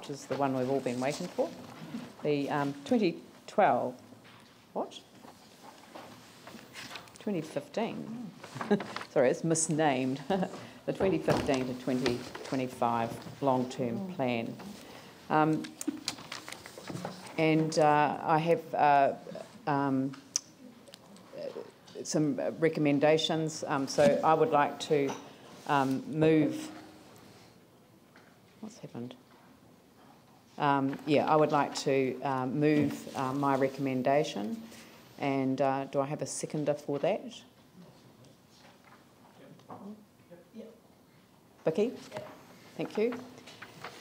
which is the one we've all been waiting for. The 2012, what? 2015. Sorry, it's misnamed. The 2015 to 2025 long-term plan. And I have some recommendations. So I would like to move. What's happened? I would like to move my recommendation. And do I have a seconder for that? Yep. Vicky? Yep. Thank you.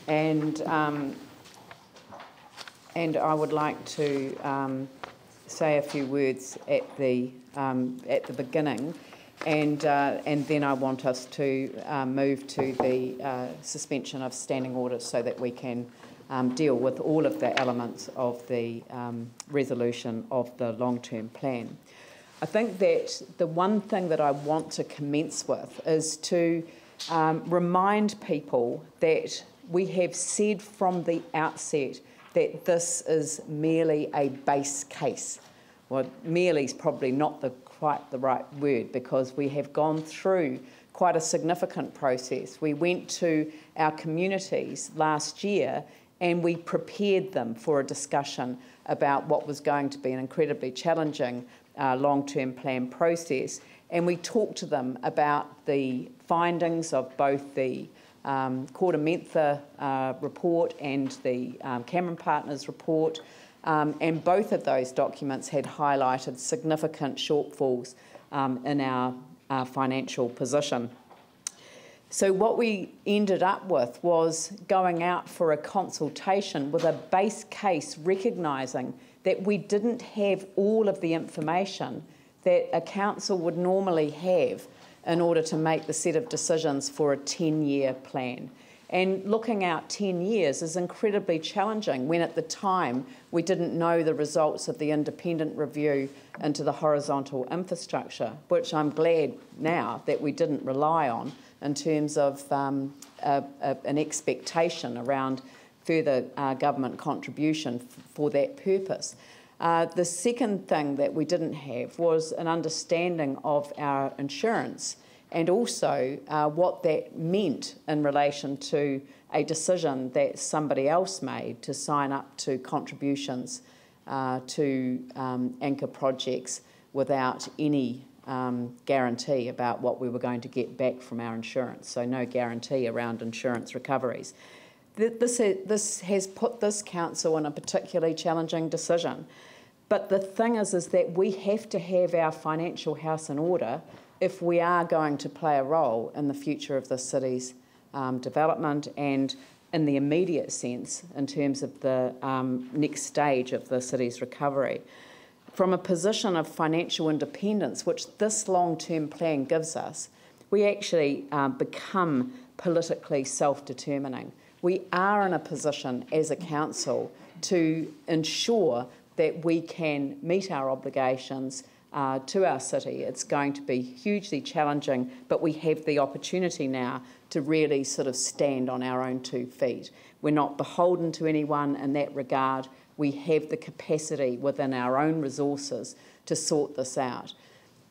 And I would like to say a few words at the beginning, and then I want us to move to the suspension of standing orders so that we can deal with all of the elements of the resolution of the long-term plan. I think that the one thing that I want to commence with is to remind people that we have said from the outset that this is merely a base case. Well, merely is probably not quite the right word, because we have gone through quite a significant process. We went to our communities last year and we prepared them for a discussion about what was going to be an incredibly challenging long-term plan process. And we talked to them about the findings of both the Korda-Mentha report and the Cameron Partners report. And both of those documents had highlighted significant shortfalls in our financial position. So what we ended up with was going out for a consultation with a base case, recognising that we didn't have all of the information that a council would normally have in order to make the set of decisions for a 10-year plan. And looking out 10 years is incredibly challenging when at the time we didn't know the results of the independent review into the horizontal infrastructure, which I'm glad now that we didn't rely on in terms of an expectation around further government contribution for that purpose. The second thing that we didn't have was an understanding of our insurance and also what that meant in relation to a decision that somebody else made to sign up to contributions to anchor projects without any guarantee about what we were going to get back from our insurance, so no guarantee around insurance recoveries. This has put this council in a particularly challenging decision. But the thing is that we have to have our financial house in order if we are going to play a role in the future of the city's development and in the immediate sense in terms of the next stage of the city's recovery. From a position of financial independence, which this long-term plan gives us, we actually become politically self-determining. We are in a position as a council to ensure that we can meet our obligations to our city. It's going to be hugely challenging, but we have the opportunity now to really sort of stand on our own 2 feet. We're not beholden to anyone in that regard. We have the capacity within our own resources to sort this out.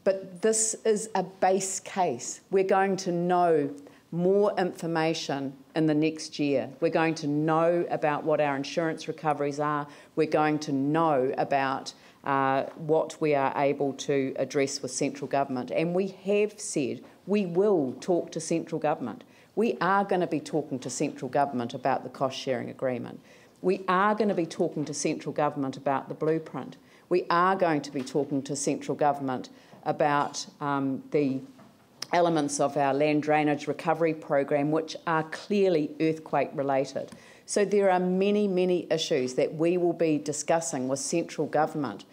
But this is a base case. We're going to know more information in the next year. We're going to know about what our insurance recoveries are. We're going to know about what we are able to address with central government. And we have said we will talk to central government. We are going to be talking to central government about the cost-sharing agreement. We are going to be talking to central government about the blueprint. We are going to be talking to central government about the elements of our land drainage recovery program, which are clearly earthquake related. So there are many, many issues that we will be discussing with central government,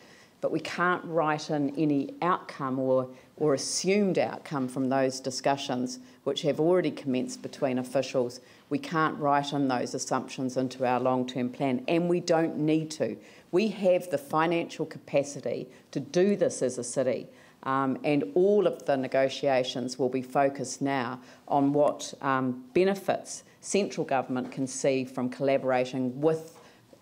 but we can't write in any outcome or assumed outcome from those discussions which have already commenced between officials. We can't write in those assumptions into our long-term plan, and we don't need to. We have the financial capacity to do this as a city. And all of the negotiations will be focused now on what benefits central government can see from collaboration with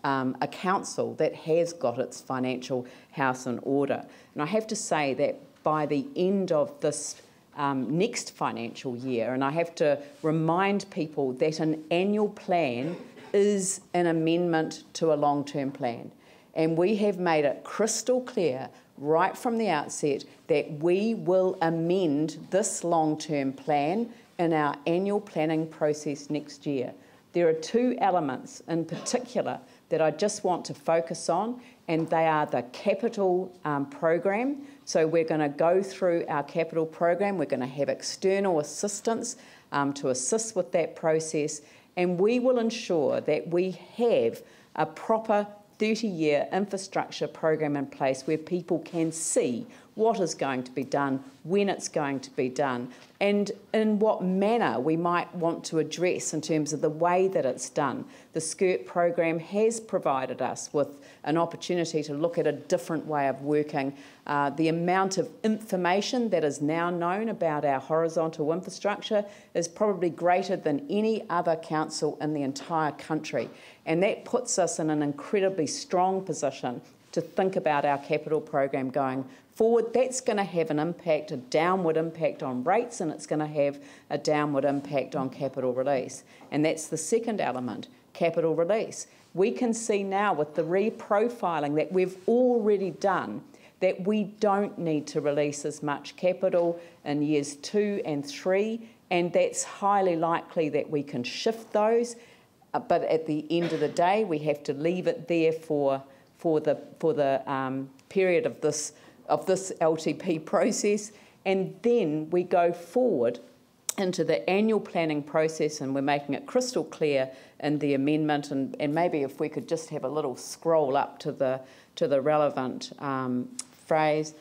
a council that has got its financial house in order. And I have to say that by the end of this next financial year, and I have to remind people that an annual plan is an amendment to a long-term plan. And we have made it crystal clear right from the outset that we will amend this long-term plan in our annual planning process next year. There are two elements in particular that I just want to focus on, and they are the capital program. So we're going to go through our capital program. We're going to have external assistance to assist with that process, and we will ensure that we have a proper 30-year infrastructure program in place where people can see what is going to be done, when it's going to be done, and in what manner we might want to address in terms of the way that it's done. The SCIRT program has provided us with an opportunity to look at a different way of working. The amount of information that is now known about our horizontal infrastructure is probably greater than any other council in the entire country, and that puts us in an incredibly strong position to think about our capital program going forward. That's going to have an impact, a downward impact on rates, and it's going to have a downward impact on capital release. And that's the second element, capital release. We can see now with the reprofiling that we've already done that we don't need to release as much capital in years 2 and 3, and that's highly likely that we can shift those. But at the end of the day, we have to leave it there for the period of this LTP process, and then we go forward into the annual planning process, and we're making it crystal clear in the amendment. And maybe if we could just have a little scroll up to the relevant phrase,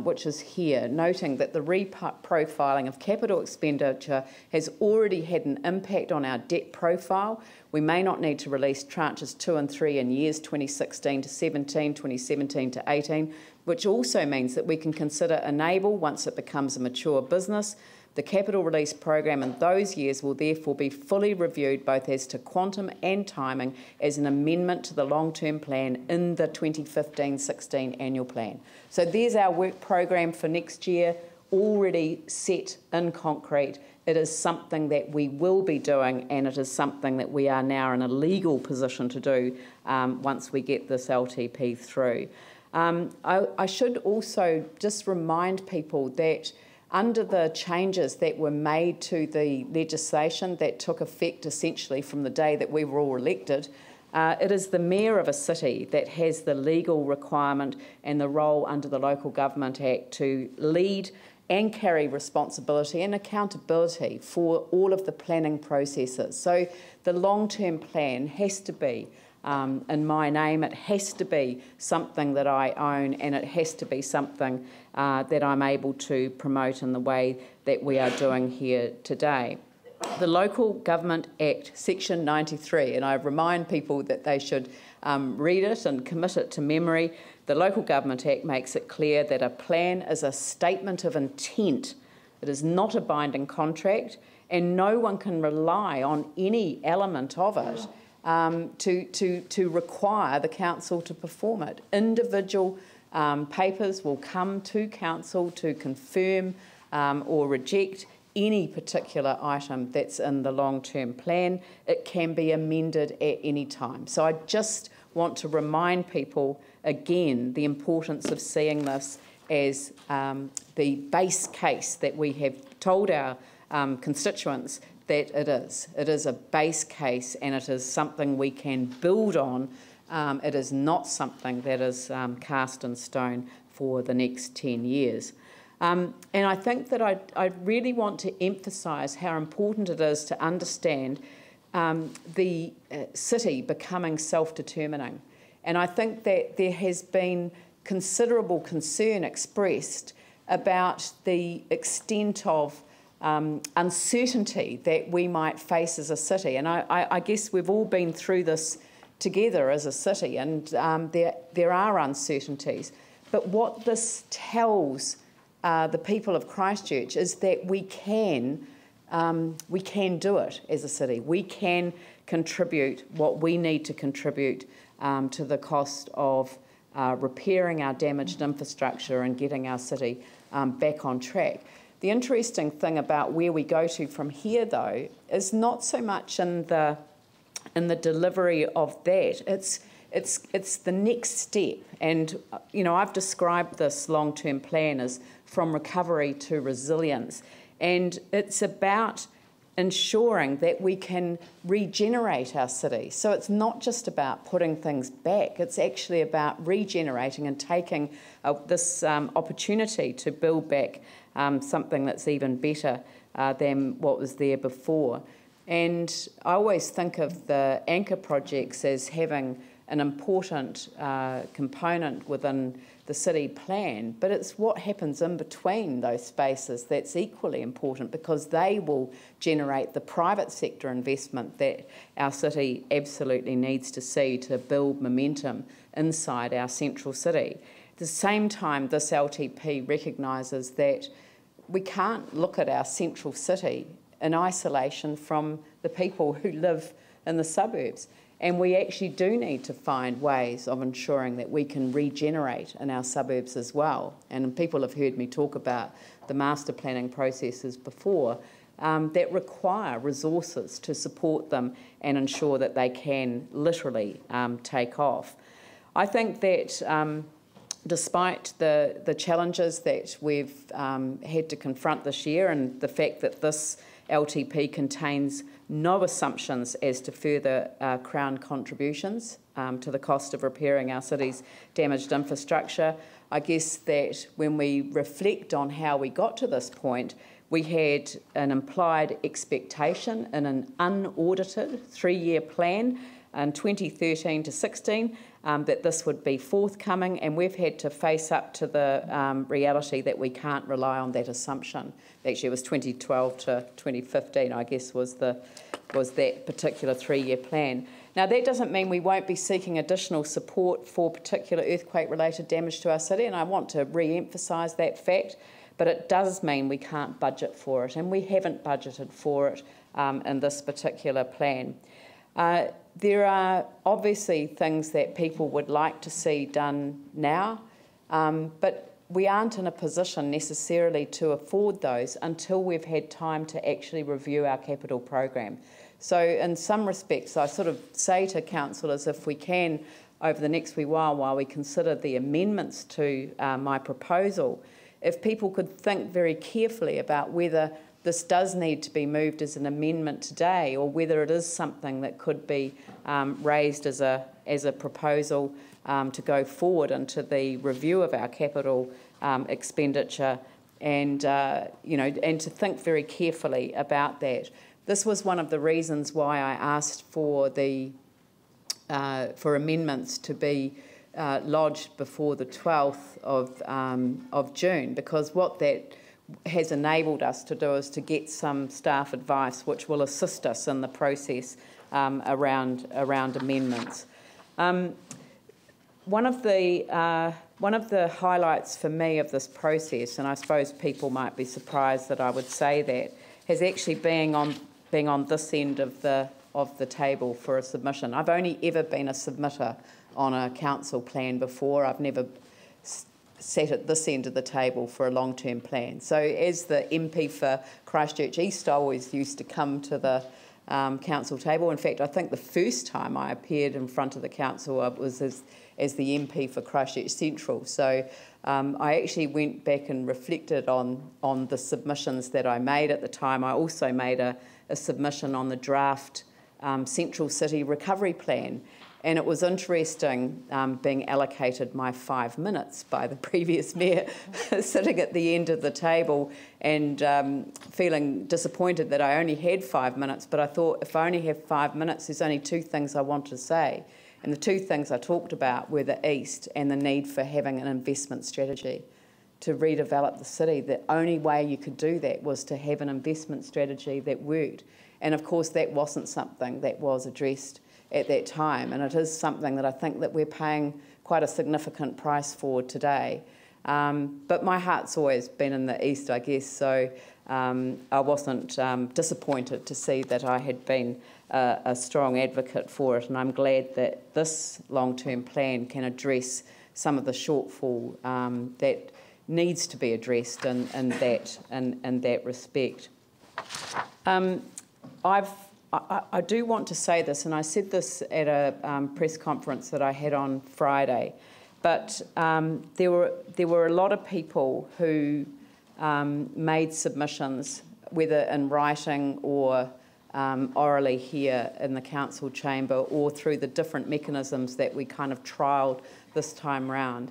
which is here, noting that the reprofiling of capital expenditure has already had an impact on our debt profile. We may not need to release tranches 2 and 3 in years 2016 to 17, 2017 to 18, which also means that we can consider Enable once it becomes a mature business. The capital release program in those years will therefore be fully reviewed both as to quantum and timing as an amendment to the long-term plan in the 2015-16 annual plan. So there's our work program for next year, already set in concrete. It is something that we will be doing, and it is something that we are now in a legal position to do once we get this LTP through. I should also just remind people that under the changes that were made to the legislation that took effect essentially from the day that we were all elected, it is the mayor of a city that has the legal requirement and the role under the Local Government Act to lead and carry responsibility and accountability for all of the planning processes. So the long-term plan has to be in my name. It has to be something that I own, and it has to be something that I'm able to promote in the way that we are doing here today. The Local Government Act, Section 93, and I remind people that they should read it and commit it to memory. The Local Government Act makes it clear that a plan is a statement of intent. It is not a binding contract, and no one can rely on any element of it to require the council to perform it. Individual papers will come to council to confirm or reject any particular item that's in the long-term plan. It can be amended at any time. So I just want to remind people again the importance of seeing this as the base case that we have told our constituents that it is. It is a base case, and it is something we can build on. It is not something that is cast in stone for the next 10 years. And I think that I really want to emphasise how important it is to understand the city becoming self-determining. And I think that there has been considerable concern expressed about the extent of uncertainty that we might face as a city. And I guess we've all been through this together as a city, and there are uncertainties. But what this tells the people of Christchurch is that we can we can do it as a city. We can contribute what we need to contribute to the cost of repairing our damaged infrastructure and getting our city back on track. The interesting thing about where we go to from here, though, is not so much in the delivery of that. It's the next step. And, you know, I've described this long-term plan as from recovery to resilience. And it's about ensuring that we can regenerate our city. So it's not just about putting things back, it's actually about regenerating and taking this opportunity to build back something that's even better than what was there before. And I always think of the anchor projects as having an important component within the city plan, but it's what happens in between those spaces that's equally important, because they will generate the private sector investment that our city absolutely needs to see to build momentum inside our central city. At the same time, this LTP recognises that we can't look at our central city in isolation from the people who live in the suburbs. And we actually do need to find ways of ensuring that we can regenerate in our suburbs as well. And people have heard me talk about the master planning processes before that require resources to support them and ensure that they can literally take off. I think that despite the challenges that we've had to confront this year, and the fact that this LTP contains no assumptions as to further Crown contributions to the cost of repairing our city's damaged infrastructure, I guess that when we reflect on how we got to this point, we had an implied expectation in an unaudited 3-year plan in 2013 to 16 that this would be forthcoming, and we've had to face up to the reality that we can't rely on that assumption. Actually, it was 2012 to 2015, I guess, was that particular 3-year plan. Now, that doesn't mean we won't be seeking additional support for particular earthquake-related damage to our city, and I want to re-emphasise that fact, but it does mean we can't budget for it, and we haven't budgeted for it in this particular plan. There are obviously things that people would like to see done now, but we aren't in a position necessarily to afford those until we've had time to actually review our capital program. So in some respects, I sort of say to councillors, if we can, over the next wee while we consider the amendments to my proposal, if people could think very carefully about whether this does need to be moved as an amendment today, or whether it is something that could be raised as a proposal to go forward into the review of our capital expenditure, and and to think very carefully about that. This was one of the reasons why I asked for for amendments to be lodged before the 12th of June, because what that has enabled us to do is to get some staff advice which will assist us in the process around amendments. One of the highlights for me of this process, and I suppose people might be surprised that I would say that, has actually been on this end of the table for a submission. I've only ever been a submitter on a council plan before. I've never sat at this end of the table for a long-term plan. So as the MP for Christchurch East, I always used to come to the council table. In fact, I think the first time I appeared in front of the council was as the MP for Christchurch Central. So I actually went back and reflected on the submissions that I made at the time. I also made a submission on the draft Central City Recovery Plan. And it was interesting being allocated my 5 minutes by the previous mayor, sitting at the end of the table and feeling disappointed that I only had 5 minutes. But I thought, if I only have 5 minutes, there's only 2 things I want to say. And the 2 things I talked about were the East and the need for having an investment strategy to redevelop the city. The only way you could do that was to have an investment strategy that worked. And of course, that wasn't something that was addressed at that time, and it is something that I think that we're paying quite a significant price for today. But my heart's always been in the East, I guess, so I wasn't disappointed to see that I had been a strong advocate for it, and I'm glad that this long-term plan can address some of the shortfall that needs to be addressed in that respect. I do want to say this, and I said this at a press conference that I had on Friday, but there were a lot of people who made submissions, whether in writing or orally here in the council chamber, or through the different mechanisms that we kind of trialled this time round.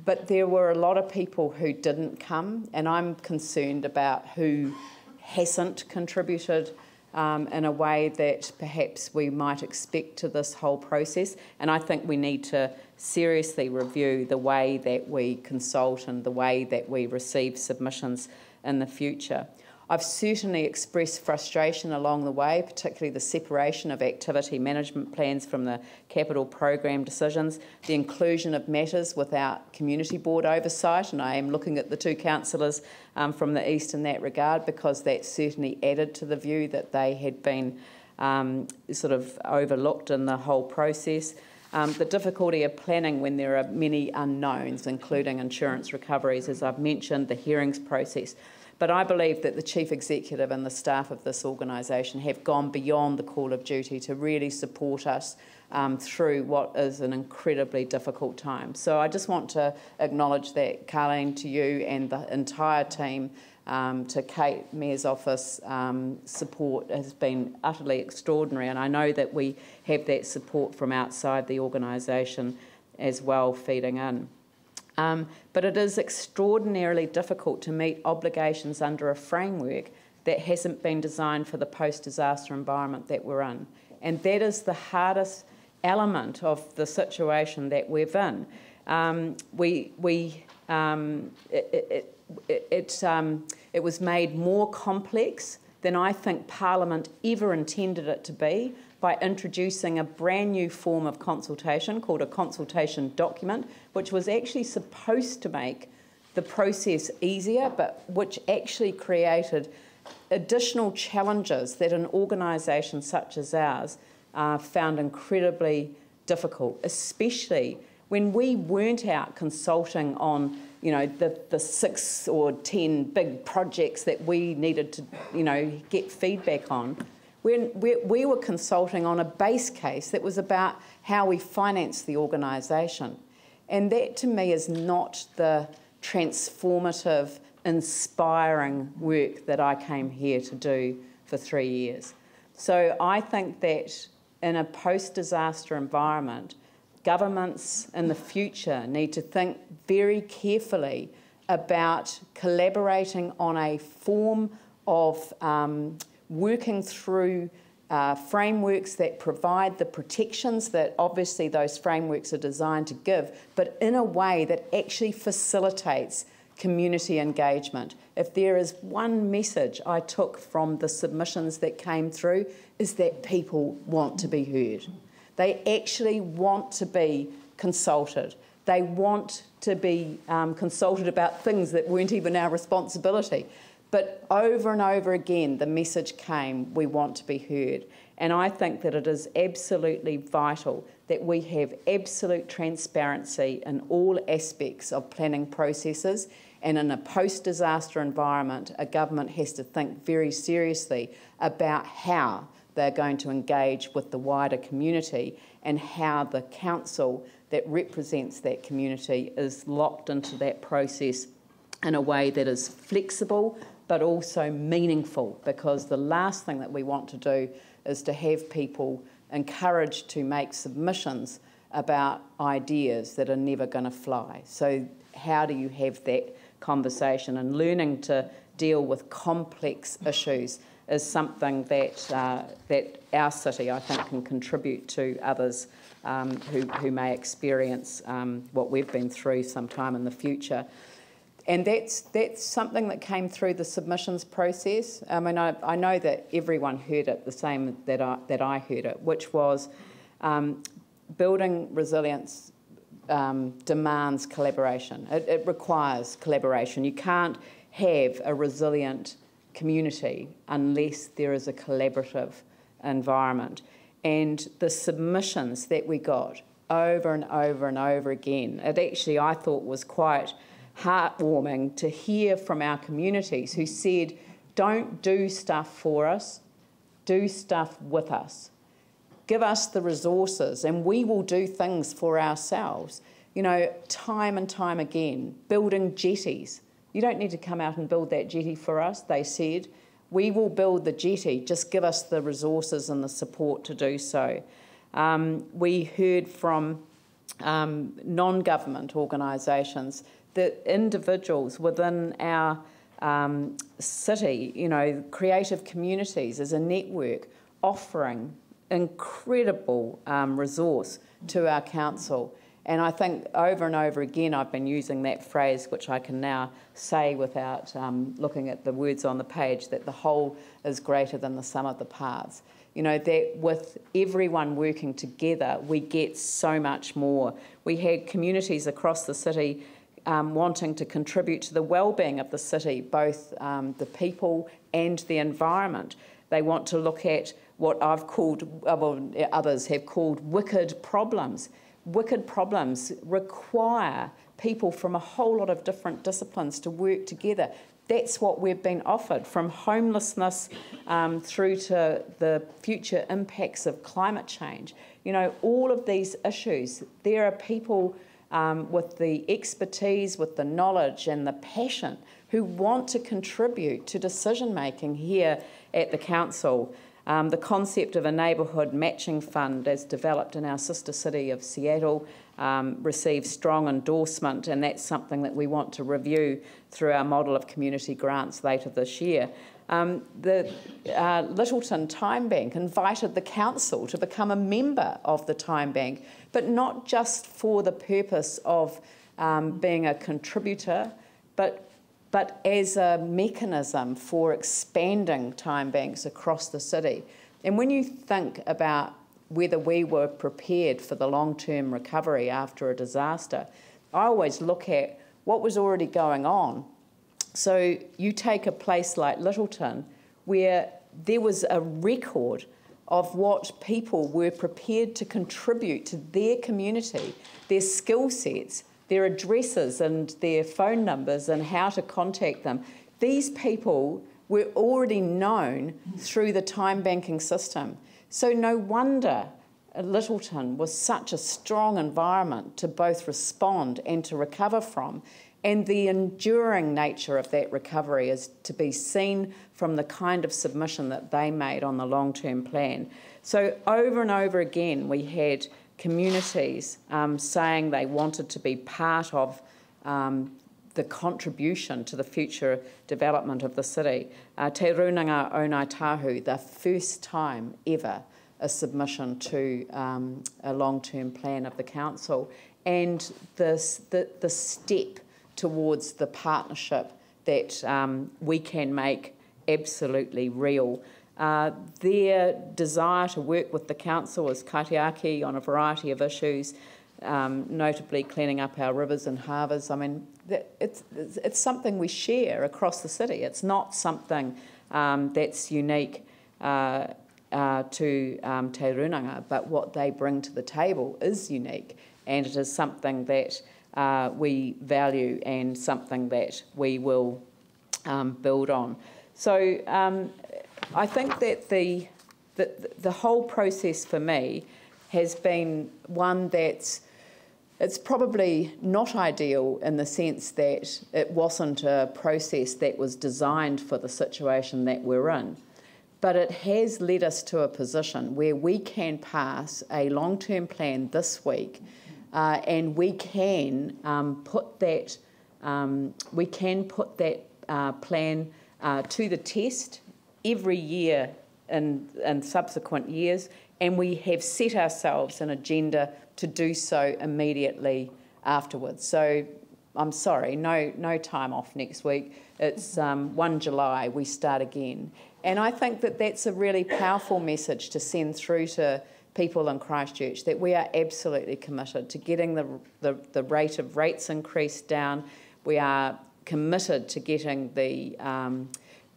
But there were a lot of people who didn't come, and I'm concerned about who hasn't contributed in a way that perhaps we might expect to this whole process. And I think we need to seriously review the way that we consult and the way that we receive submissions in the future. I've certainly expressed frustration along the way, particularly the separation of activity management plans from the capital program decisions, the inclusion of matters without community board oversight, and I am looking at the two councillors from the east in that regard, because that certainly added to the view that they had been sort of overlooked in the whole process. The difficulty of planning when there are many unknowns, including insurance recoveries, as I've mentioned, the hearings process. But I believe that the Chief Executive and the staff of this organisation have gone beyond the call of duty to really support us through what is an incredibly difficult time. So I just want to acknowledge that, Carleen, to you and the entire team, to Kate, Mayor's Office, support has been utterly extraordinary, and I know that we have that support from outside the organisation as well feeding in. But it is extraordinarily difficult to meet obligations under a framework that hasn't been designed for the post-disaster environment that we're in. And that is the hardest element of the situation that we're in. It was made more complex than I think Parliament ever intended it to be by introducing a brand new form of consultation called a consultation document, which was actually supposed to make the process easier, but which actually created additional challenges that an organisation such as ours found incredibly difficult, especially when we weren't out consulting on, you know, the 6 or 10 big projects that we needed to, you know, get feedback on. We were consulting on a base case that was about how we finance the organisation. And that, to me, is not the transformative, inspiring work that I came here to do for 3 years. So I think that in a post-disaster environment, governments in the future need to think very carefully about collaborating on a form of working through frameworks that provide the protections that obviously those frameworks are designed to give, but in a way that actually facilitates community engagement. If there is one message I took from the submissions that came through, is that people want to be heard. They actually want to be consulted. They want to be consulted about things that weren't even our responsibility. But over and over again, the message came, we want to be heard. And I think that it is absolutely vital that we have absolute transparency in all aspects of planning processes. And in a post-disaster environment, a government has to think very seriously about how they're going to engage with the wider community and how the council that represents that community is locked into that process in a way that is flexible but also meaningful, because the last thing that we want to do is to have people encouraged to make submissions about ideas that are never going to fly. So how do you have that conversation? And learning to deal with complex issues is something that that our city, I think, can contribute to others who may experience what we've been through sometime in the future. And that's something that came through the submissions process. I mean, I know that everyone heard it the same that I heard it, which was building resilience demands collaboration. It requires collaboration. You can't have a resilient community unless there is a collaborative environment. And the submissions that we got over and over and over again, it actually, I thought, was quite heartwarming to hear from our communities who said, don't do stuff for us, do stuff with us. Give us the resources and we will do things for ourselves. You know, time and time again, building jetties. You don't need to come out and build that jetty for us, they said. We will build the jetty, just give us the resources and the support to do so. We heard from non-government organisations that individuals within our city, you know, creative communities as a network, offering incredible resource to our council. And I think over and over again I've been using that phrase, which I can now say without looking at the words on the page, that the whole is greater than the sum of the parts. You know, that with everyone working together, we get so much more. We had communities across the city wanting to contribute to the well-being of the city, both the people and the environment. They want to look at what I've called, well, others have called wicked problems. Wicked problems require people from a whole lot of different disciplines to work together. That's what we've been offered, from homelessness through to the future impacts of climate change. You know, all of these issues, there are people with the expertise, with the knowledge and the passion who want to contribute to decision making here at the council. The concept of a neighbourhood matching fund, as developed in our sister city of Seattle, receives strong endorsement, and that's something that we want to review through our model of community grants later this year. The Littleton Time Bank invited the council to become a member of the Time Bank, but not just for the purpose of being a contributor, but as a mechanism for expanding time banks across the city. And when you think about whether we were prepared for the long-term recovery after a disaster, I always look at what was already going on. So you take a place like Littleton, where there was a record of what people were prepared to contribute to their community, their skill sets, their addresses and their phone numbers and how to contact them. These people were already known through the time banking system. So no wonder Littleton was such a strong environment to both respond and to recover from. And the enduring nature of that recovery is to be seen from the kind of submission that they made on the long-term plan. So over and over again, we had communities saying they wanted to be part of the contribution to the future development of the city. Te Runanga o Ngāi Tahu, the first time ever a submission to a long-term plan of the council, and the step towards the partnership that we can make absolutely real. Their desire to work with the council as kaitiaki on a variety of issues, notably cleaning up our rivers and harbours. I mean, it's something we share across the city. It's not something that's unique to Te Runanga, but what they bring to the table is unique, and it is something that we value and something that we will build on. So I think that the whole process for me has been one that's it's probably not ideal in the sense that it wasn't a process that was designed for the situation that we're in. But it has led us to a position where we can pass a long-term plan this week, and we can put that plan to the test every year in subsequent years, and we have set ourselves an agenda to do so immediately afterwards. So I'm sorry, no time off next week. It's 1 July, we start again. And I think that that's a really powerful message to send through to people in Christchurch, that we are absolutely committed to getting the rate of rates increase down. We are committed to getting the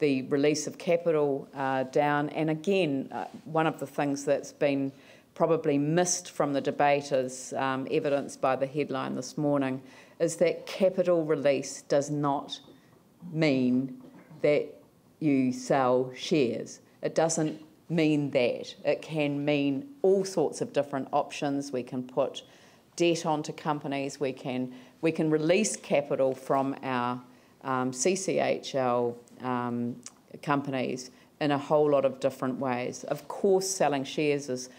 the release of capital down. And again, one of the things that's been probably missed from the debate, as evidenced by the headline this morning, is that capital release does not mean that you sell shares. It doesn't mean that. It can mean all sorts of different options. We can put debt onto companies. We can release capital from our CCHL companies in a whole lot of different ways. Of course, selling shares is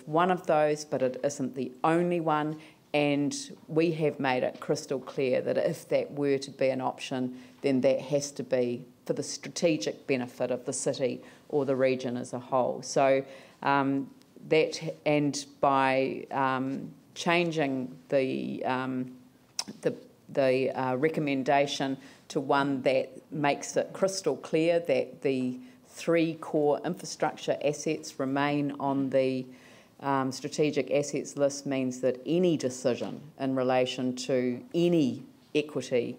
one of those, but it isn't the only one. And we have made it crystal clear that if that were to be an option, then that has to be for the strategic benefit of the city or the region as a whole. So that, and by changing the recommendation to one that makes it crystal clear that the 3 core infrastructure assets remain on the strategic assets list, means that any decision in relation to any equity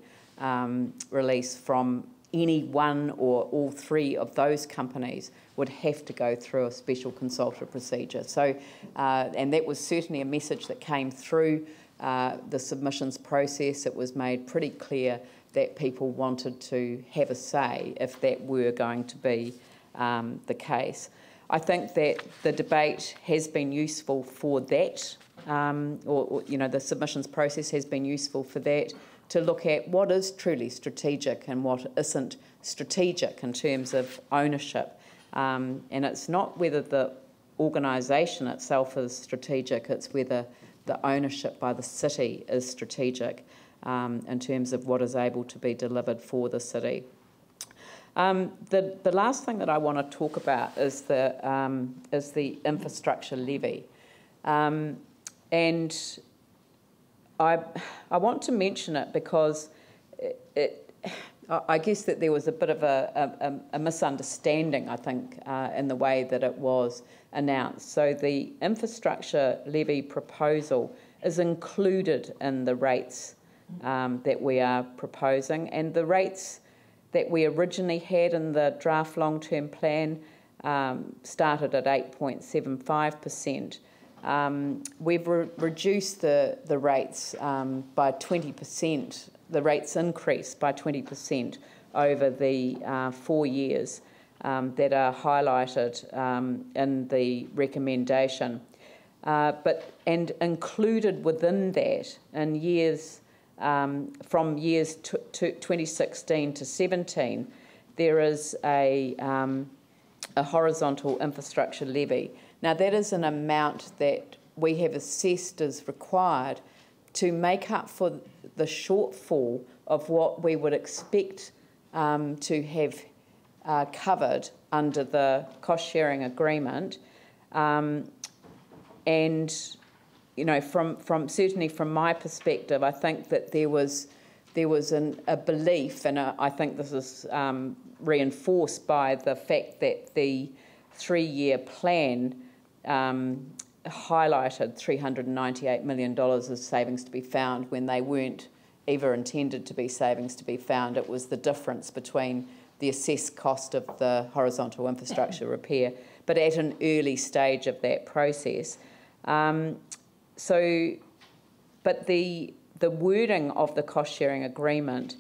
release from any one or all 3 of those companies would have to go through a special consultative procedure. So, and that was certainly a message that came through the submissions process. It was made pretty clear that people wanted to have a say if that were going to be the case. I think that the debate has been useful for that, or you know, the submissions process has been useful for that, to look at what is truly strategic and what isn't strategic in terms of ownership. And it's not whether the organisation itself is strategic, it's whether the ownership by the city is strategic in terms of what is able to be delivered for the city. The last thing that I want to talk about is the infrastructure levy, and I want to mention it because I guess that there was a bit of a misunderstanding, I think, in the way that it was announced. So the infrastructure levy proposal is included in the rates that we are proposing, and the rates that we originally had in the draft long-term plan started at 8.75%. We've reduced the rates by 20%. The rates increased by 20% over the 4 years that are highlighted in the recommendation. And included within that, in years from years 2016 to 17, there is a horizontal infrastructure levy. Now, that is an amount that we have assessed as required to make up for the shortfall of what we would expect to have covered under the cost-sharing agreement. And you know, certainly from my perspective, I think that there was a belief, and I think this is reinforced by the fact that the 3-year plan highlighted $398 million as savings to be found when they weren't ever intended to be savings to be found. It was the difference between the assessed cost of the horizontal infrastructure repair, but at an early stage of that process. But the wording of the cost-sharing agreement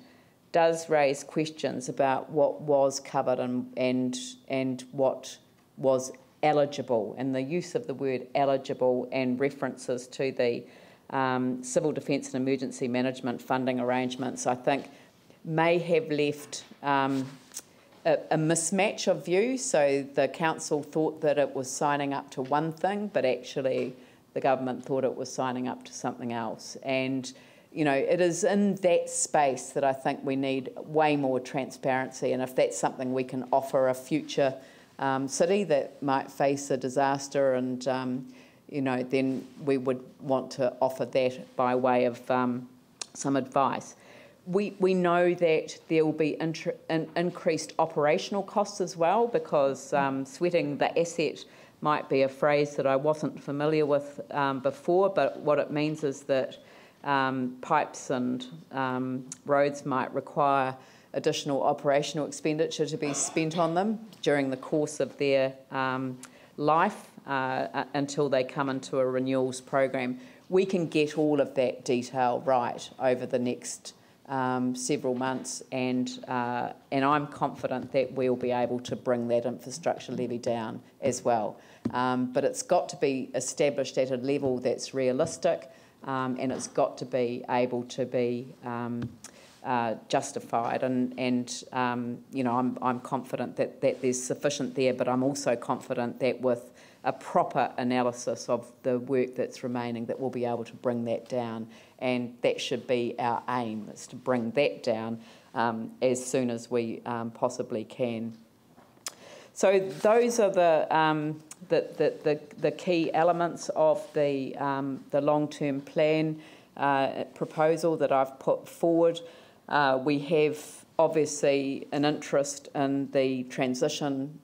does raise questions about what was covered and what was eligible, and the use of the word eligible and references to the civil defence and emergency management funding arrangements, I think, may have left a mismatch of view. So the council thought that it was signing up to one thing, but actually the government thought it was signing up to something else. And, you know, it is in that space that I think we need way more transparency, and if that's something we can offer a future city that might face a disaster, and, you know, then we would want to offer that by way of some advice. We know that there will be increased operational costs as well, because sweating the asset might be a phrase that I wasn't familiar with before, but what it means is that pipes and roads might require additional operational expenditure to be spent on them during the course of their life until they come into a renewals program. We can get all of that detail right over the next several months, and I'm confident that we'll be able to bring that infrastructure levy down as well. But it's got to be established at a level that's realistic, and it's got to be able to be justified. And you know, I'm confident that there's sufficient there, but I'm also confident that with a proper analysis of the work that's remaining, that we'll be able to bring that down. And that should be our aim, is to bring that down as soon as we possibly can. So those are the key elements of the long-term plan proposal that I've put forward. We have obviously an interest in the transition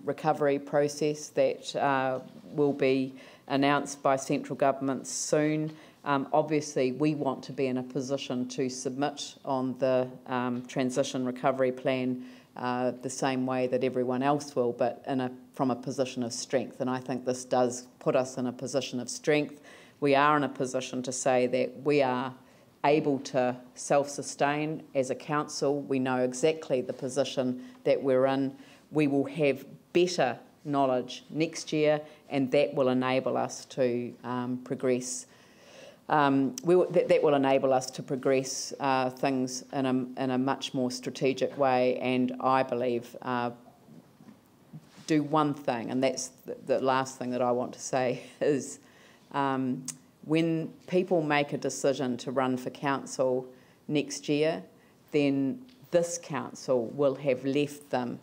recovery process that will be announced by central government soon. Obviously, we want to be in a position to submit on the transition recovery plan the same way that everyone else will, but from a position of strength. And I think this does put us in a position of strength. We are in a position to say that we are able to self-sustain as a council. We know exactly the position that we're in. We will have better knowledge next year, and that will enable us to progress. That will enable us to progress things in a much more strategic way, and I believe do one thing, and that's the last thing that I want to say is when people make a decision to run for council next year, then this council will have left them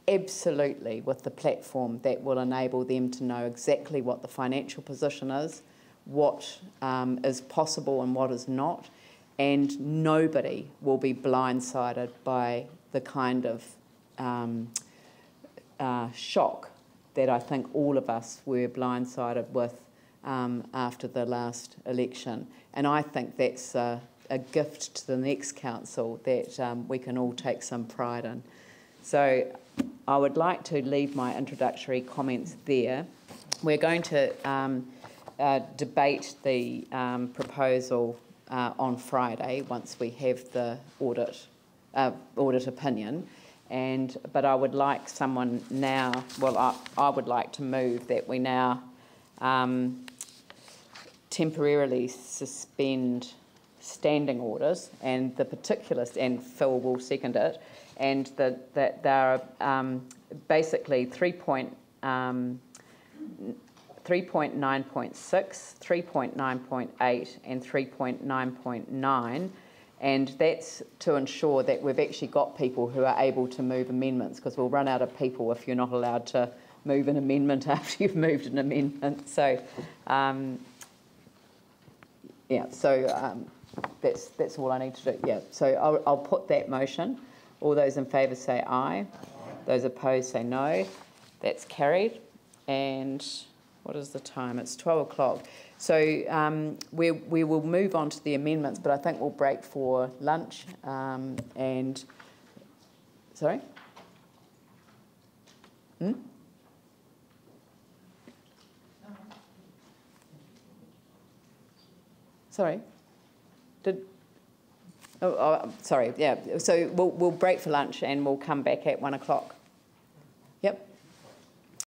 absolutely with the platform that will enable them to know exactly what the financial position is, what is possible and what is not, and nobody will be blindsided by the kind of shock that I think all of us were blindsided with after the last election. And I think that's a gift to the next council that we can all take some pride in. So I would like to leave my introductory comments there. We're going to debate the proposal on Friday once we have the audit opinion. But I would like someone now, well, I would like to move that we now temporarily suspend standing orders and the particulars, and Phil will second it, and that there are basically 3.9.6, 3.9.8 and 3.9.9, and that's to ensure that we've actually got people who are able to move amendments, because we'll run out of people if you're not allowed to move an amendment after you've moved an amendment. So yeah, so that's all I need to do. Yeah, so I'll put that motion. All those in favour say aye. Those opposed say no. That's carried. And what is the time? It's 12 o'clock. So we will move on to the amendments, but I think we'll break for lunch. And sorry? Sorry? Sorry, yeah. So we'll break for lunch and we'll come back at 1 o'clock.